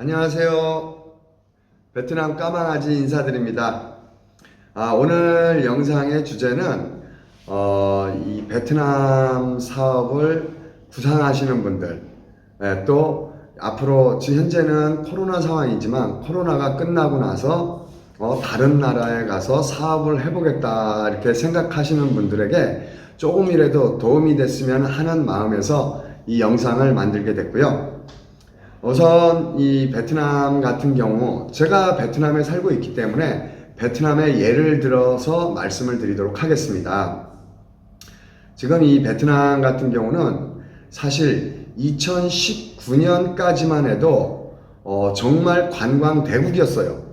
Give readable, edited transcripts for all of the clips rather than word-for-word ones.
안녕하세요. 베트남 까망아지 인사드립니다. 오늘 영상의 주제는 이 베트남 사업을 구상하시는 분들, 또 앞으로 지금 현재는 코로나 상황이지만 코로나가 끝나고 나서 다른 나라에 가서 사업을 해보겠다 이렇게 생각하시는 분들에게 조금이라도 도움이 됐으면 하는 마음에서 이 영상을 만들게 됐고요. 우선 이 베트남 같은 경우 제가 베트남에 살고 있기 때문에 베트남의 예를 들어서 말씀을 드리도록 하겠습니다. 지금 이 베트남 같은 경우는 사실 2019년까지만 해도 정말 관광 대국이었어요.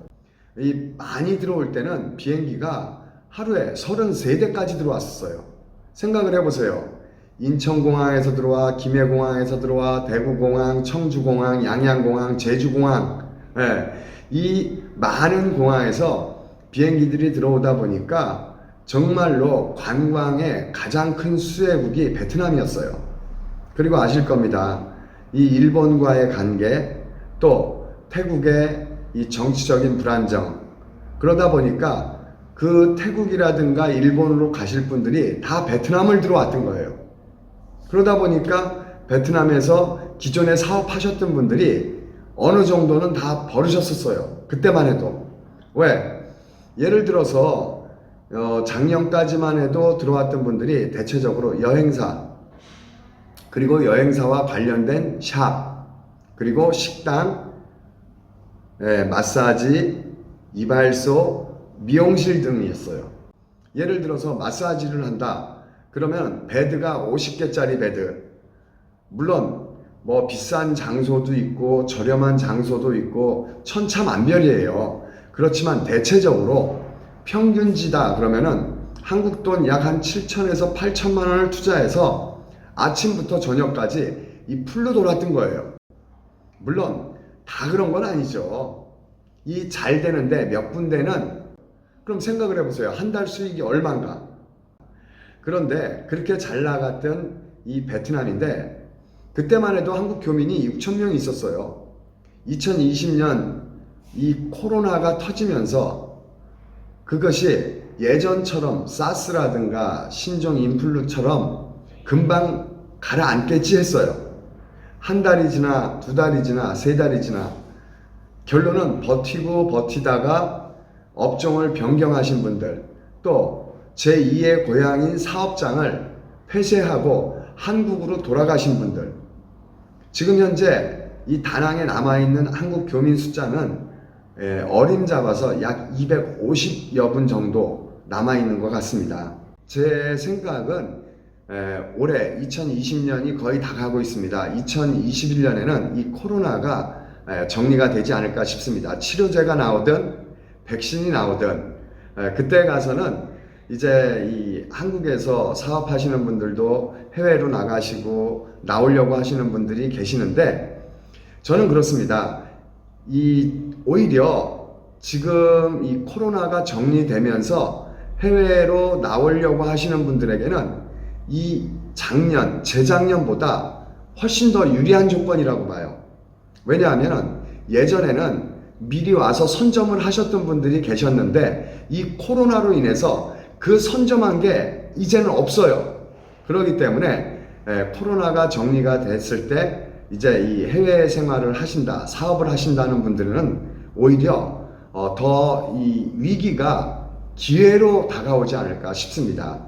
이 많이 들어올 때는 비행기가 하루에 33대까지 들어왔었어요. 생각을 해보세요. 인천공항에서 들어와, 김해공항에서 들어와, 대구공항, 청주공항, 양양공항, 제주공항, 이 많은 공항에서 비행기들이 들어오다 보니까 정말로 관광의 가장 큰 수혜국이 베트남이었어요. 그리고 아실 겁니다. 이 일본과의 관계, 또 태국의 이 정치적인 불안정, 그러다 보니까 그 태국이라든가 일본으로 가실 분들이 다 베트남을 들어왔던 거예요. 그러다 보니까 베트남에서 기존에 사업하셨던 분들이 어느 정도는 다 버리셨었어요. 그때만 해도. 왜? 예를 들어서 작년까지만 해도 들어왔던 분들이 대체적으로 여행사, 그리고 여행사와 관련된 샵, 그리고 식당, 마사지, 이발소, 미용실 등이었어요. 예를 들어서 마사지를 한다. 그러면 베드가 50개짜리 베드, 물론 뭐 비싼 장소도 있고 저렴한 장소도 있고 천차만별이에요. 그렇지만 대체적으로 평균지다 그러면은 한국 돈 약 한 7천에서 8천만 원을 투자해서 아침부터 저녁까지 이 풀로 돌았던 거예요. 물론 다 그런 건 아니죠. 이 잘 되는데 몇 군데는, 그럼 생각을 해보세요. 한 달 수익이 얼마인가? 그런데 그렇게 잘 나갔던 이 베트남인데 그때만 해도 한국 교민이 6천 명이 있었어요. 2020년 이 코로나가 터지면서 그것이 예전처럼 사스라든가 신종 인플루처럼 금방 가라앉겠지 했어요. 한 달이 지나, 두 달이 지나, 세 달이 지나, 결론은 버티고 버티다가 업종을 변경하신 분들, 또 제2의 고향인 사업장을 폐쇄하고 한국으로 돌아가신 분들, 지금 현재 이 다낭에 남아있는 한국 교민 숫자는 어림잡아서 약 250여 분 정도 남아있는 것 같습니다. 제 생각은 올해 2020년이 거의 다 가고 있습니다. 2021년에는 이 코로나가 정리가 되지 않을까 싶습니다. 치료제가 나오든 백신이 나오든 그때 가서는 이제 이 한국에서 사업하시는 분들도 해외로 나가시고 나오려고 하시는 분들이 계시는데, 저는 그렇습니다. 오히려 지금 이 코로나가 정리되면서 해외로 나오려고 하시는 분들에게는 이 재작년보다 훨씬 더 유리한 조건이라고 봐요. 왜냐하면 예전에는 미리 와서 선점을 하셨던 분들이 계셨는데 이 코로나로 인해서 그 선점한 게 이제는 없어요. 그렇기 때문에 코로나가 정리가 됐을 때 이제 이 해외 생활을 하신다, 사업을 하신다는 분들은 오히려 더 이 위기가 기회로 다가오지 않을까 싶습니다.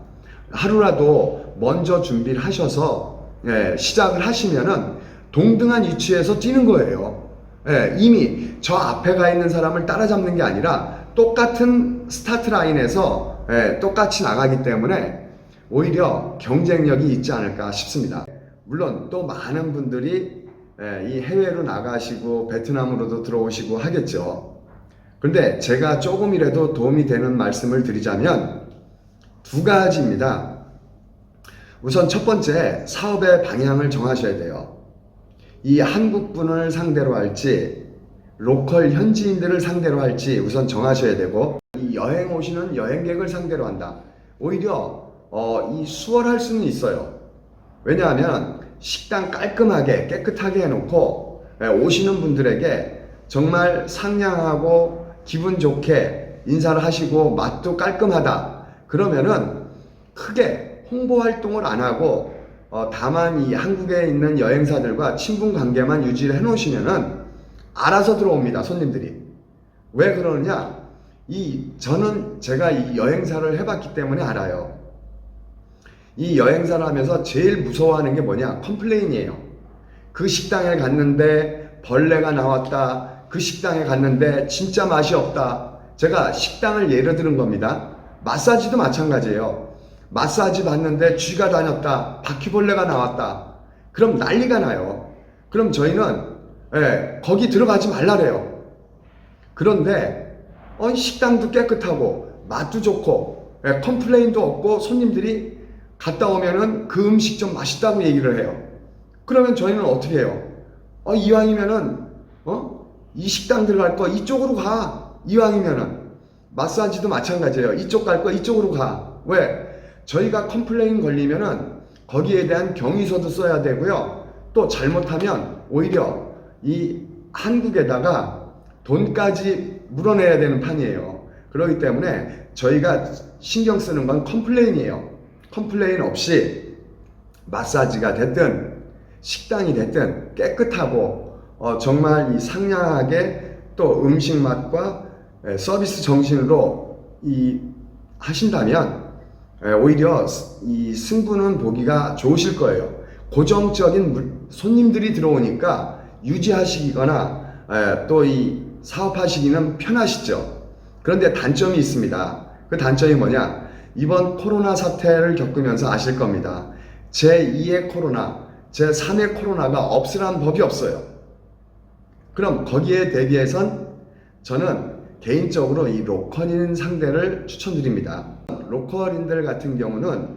하루라도 먼저 준비를 하셔서 시작을 하시면은 동등한 위치에서 뛰는 거예요. 이미 저 앞에 가 있는 사람을 따라잡는 게 아니라 똑같은 스타트 라인에서 똑같이 나가기 때문에 오히려 경쟁력이 있지 않을까 싶습니다. 물론 또 많은 분들이 이 해외로 나가시고 베트남으로도 들어오시고 하겠죠. 그런데 제가 조금이라도 도움이 되는 말씀을 드리자면 두 가지입니다. 우선 첫 번째, 사업의 방향을 정하셔야 돼요. 이 한국분을 상대로 할지 로컬 현지인들을 상대로 할지 우선 정하셔야 되고, 이 여행 오시는 여행객을 상대로 한다. 오히려 이 수월할 수는 있어요. 왜냐하면 식당 깔끔하게 깨끗하게 해놓고 오시는 분들에게 정말 상냥하고 기분 좋게 인사를 하시고 맛도 깔끔하다. 그러면은 크게 홍보 활동을 안 하고 다만 이 한국에 있는 여행사들과 친분 관계만 유지를 해 놓으시면은 알아서 들어옵니다, 손님들이. 왜 그러느냐? 저는 제가 이 여행사를 해봤기 때문에 알아요. 이 여행사를 하면서 제일 무서워하는 게 뭐냐? 컴플레인이에요. 그 식당에 갔는데 벌레가 나왔다. 그 식당에 갔는데 진짜 맛이 없다. 제가 식당을 예를 들은 겁니다. 마사지도 마찬가지예요. 마사지 받는데 쥐가 다녔다. 바퀴벌레가 나왔다. 그럼 난리가 나요. 그럼 저희는 거기 들어가지 말라래요. 그런데 식당도 깨끗하고 맛도 좋고 컴플레인도 없고 손님들이 갔다 오면은 그 음식 좀 맛있다고 얘기를 해요. 그러면 저희는 어떻게 해요? 이왕이면은 이 식당 들어갈 거 이쪽으로 가. 이왕이면은 마사지도 마찬가지예요. 이쪽 갈 거 이쪽으로 가. 왜? 저희가 컴플레인 걸리면은 거기에 대한 경위서도 써야 되고요. 또 잘못하면 오히려 이 한국에다가 돈까지 물어내야 되는 판이에요. 그렇기 때문에 저희가 신경 쓰는 건 컴플레인이에요. 컴플레인 없이 마사지가 됐든 식당이 됐든 깨끗하고 정말 이 상냥하게 또 음식 맛과 서비스 정신으로 하신다면 오히려 이 승부는 보기가 좋으실 거예요. 고정적인 손님들이 들어오니까 유지하시거나 또 이 사업하시기는 편하시죠. 그런데 단점이 있습니다. 그 단점이 뭐냐? 이번 코로나 사태를 겪으면서 아실 겁니다. 제2의 코로나, 제3의 코로나가 없으란 법이 없어요. 그럼 거기에 대비해선 저는 개인적으로 이 로컬인 상대를 추천드립니다. 로컬인들 같은 경우는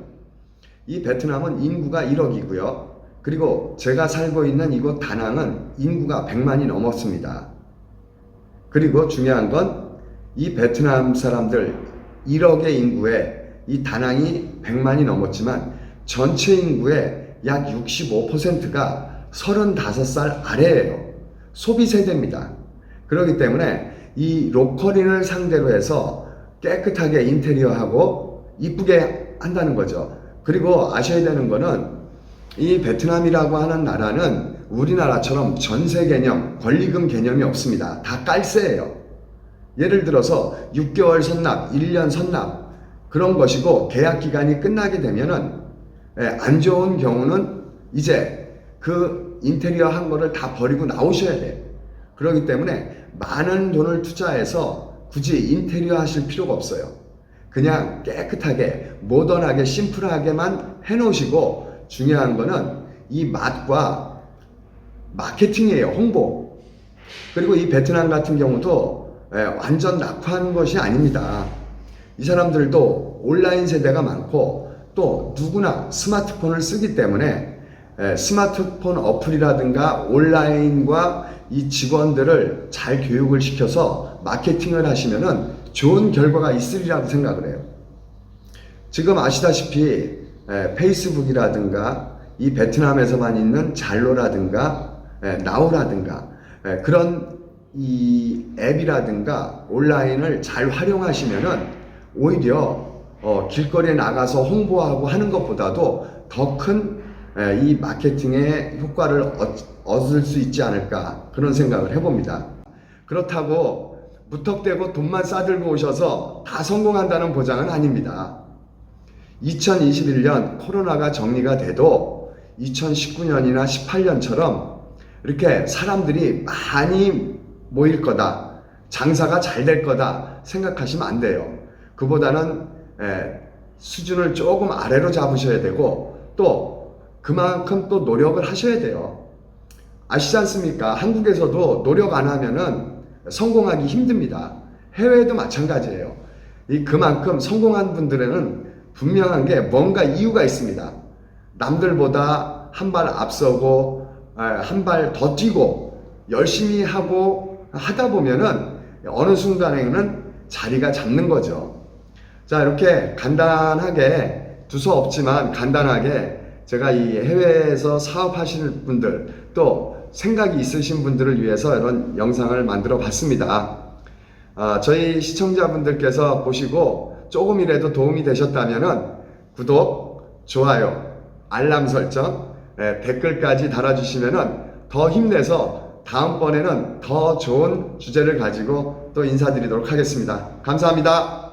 이 베트남은 인구가 1억이고요. 그리고 제가 살고 있는 이곳 다낭은 인구가 100만이 넘었습니다. 그리고 중요한 건 이 베트남 사람들 1억의 인구에 이 다낭이 100만이 넘었지만 전체 인구의 약 65%가 35살 아래예요. 소비 세대입니다. 그렇기 때문에 이 로컬인을 상대로 해서 깨끗하게 인테리어하고 이쁘게 한다는 거죠. 그리고 아셔야 되는 거는 이 베트남이라고 하는 나라는 우리나라처럼 전세 개념, 권리금 개념이 없습니다. 다 깔세예요. 예를 들어서 6개월 선납, 1년 선납 그런 것이고 계약 기간이 끝나게 되면은 안 좋은 경우는 이제 그 인테리어 한 거를 다 버리고 나오셔야 돼요. 그렇기 때문에 많은 돈을 투자해서 굳이 인테리어 하실 필요가 없어요. 그냥 깨끗하게 모던하게 심플하게만 해놓으시고 중요한 거는 이 맛과 마케팅이에요. 홍보. 그리고 이 베트남 같은 경우도 완전 낙후한 것이 아닙니다. 이 사람들도 온라인 세대가 많고 또 누구나 스마트폰을 쓰기 때문에 스마트폰 어플이라든가 온라인과 이 직원들을 잘 교육을 시켜서 마케팅을 하시면은 좋은 결과가 있으리라고 생각을 해요. 지금 아시다시피 페이스북이라든가 이 베트남에서만 있는 잘로라든가 나우라든가 그런 이 앱이라든가 온라인을 잘 활용하시면은 오히려 길거리에 나가서 홍보하고 하는 것보다도 더 큰 이 마케팅의 효과를 얻을 수 있지 않을까 그런 생각을 해봅니다. 그렇다고 무턱대고 돈만 싸들고 오셔서 다 성공한다는 보장은 아닙니다. 2021년 코로나가 정리가 돼도 2019년이나 18년처럼 이렇게 사람들이 많이 모일 거다, 장사가 잘 될 거다 생각하시면 안 돼요. 그보다는 수준을 조금 아래로 잡으셔야 되고 또 그만큼 또 노력을 하셔야 돼요. 아시지 않습니까? 한국에서도 노력 안 하면은 성공하기 힘듭니다. 해외에도 마찬가지예요. 그만큼 성공한 분들에는 분명한 게 뭔가 이유가 있습니다. 남들보다 한 발 앞서고 한 발 더 뛰고 열심히 하고 하다 보면은 어느 순간에는 자리가 잡는 거죠. 자, 이렇게 간단하게 두서없지만 간단하게 제가 이 해외에서 사업하시는 분들 또 생각이 있으신 분들을 위해서 이런 영상을 만들어 봤습니다. 저희 시청자분들께서 보시고 조금이라도 도움이 되셨다면 구독, 좋아요, 알람 설정, 댓글까지 달아주시면 더 힘내서 다음번에는 더 좋은 주제를 가지고 또 인사드리도록 하겠습니다. 감사합니다.